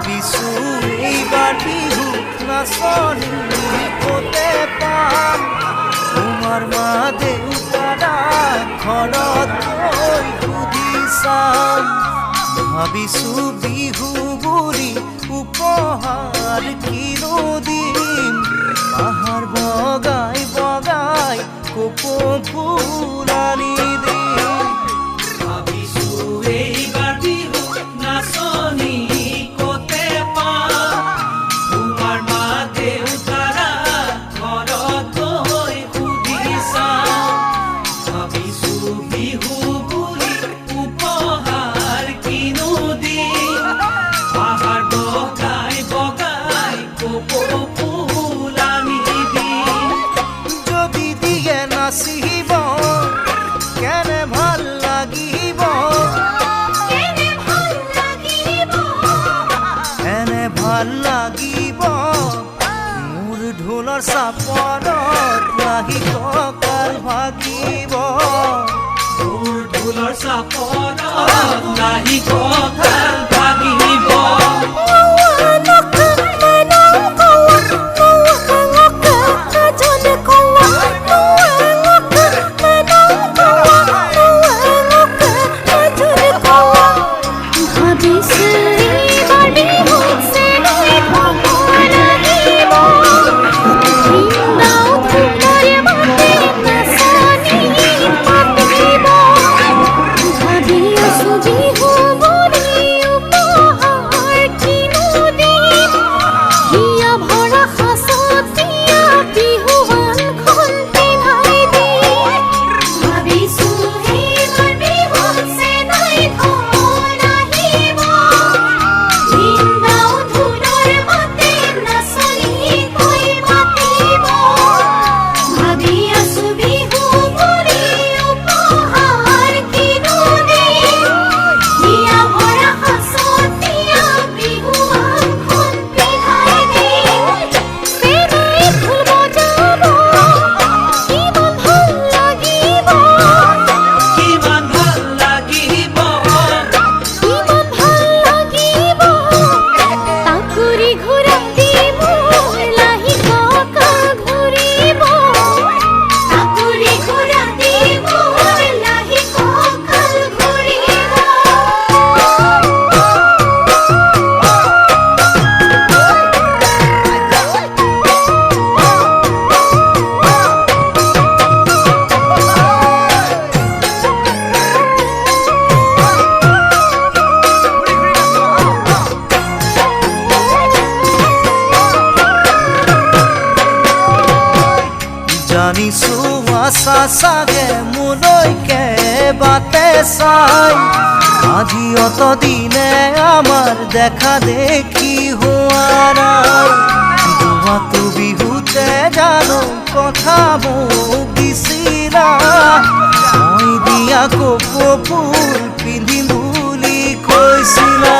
ভাবিছো এইবাৰ বিহু নাচনি ক'তে পাম তোমাৰ মা দেউতাৰা ঘৰত গৈ সুধি চাম ভাবিছো বিহু বুলি উপহাৰ কিনো দিম পাহাৰ বগাই বগাই কপৌ ফুল আনি দিম ভাবিছো এইবাৰ বিহু নাচনি ক'তে পাম তোমাৰ মা দেউতাৰা ঘৰত গৈ সুধি চাম ভাবিছো বিহু বুলি উপহাৰ কিনো দিম পাহাৰ বগাই বগাই কপৌ ফুল আনি দিম যদি দিয়ে নাচিব কেনে ভাল লাগিব এনে ভাল লাগিব মোৰ ঢোলৰ চাপৰত লাগি কঁকাল ভাগিব মোৰ ঢোলৰ চাপৰত নাহি কঁকাল ভাগিব জানিছো আশা চাগে মোলৈকে বাটে চাই আজি অত দিনে আমাৰ দেখা দেখি হোৱা নাই যোৱাটো বিহুতে জানো কথা মোক দিছিলা মই দিয়া কপৌ ফুল পিন্ধিম বুলি কৈছিলা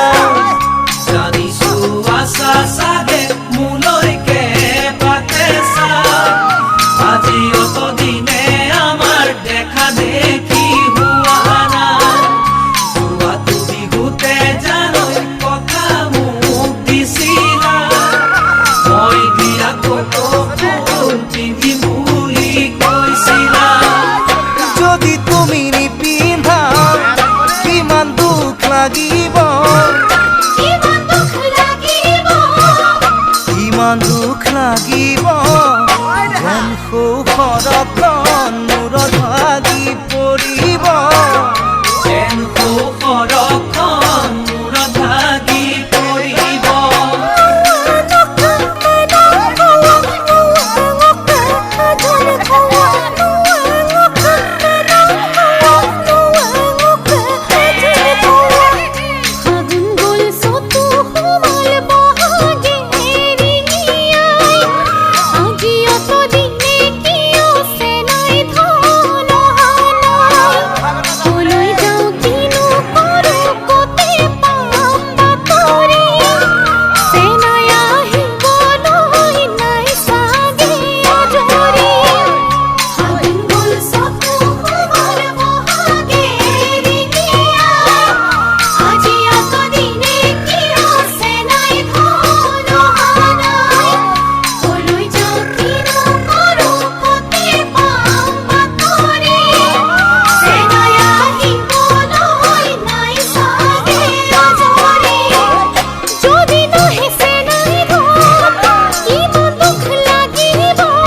জানিছো আশা চাগে মোলৈকে বাটে চাই আজি অত দিনে আমাৰ দেখা দেখি হোৱা নাই যোৱাটো বিহুতে জানো কথা মোক দিছিলা মই দিয়া কপৌ ফুল পিন্ধিম বুলি কৈছিলা যদি তুমি নিপিন্ধা কিমান দুখ লাগিব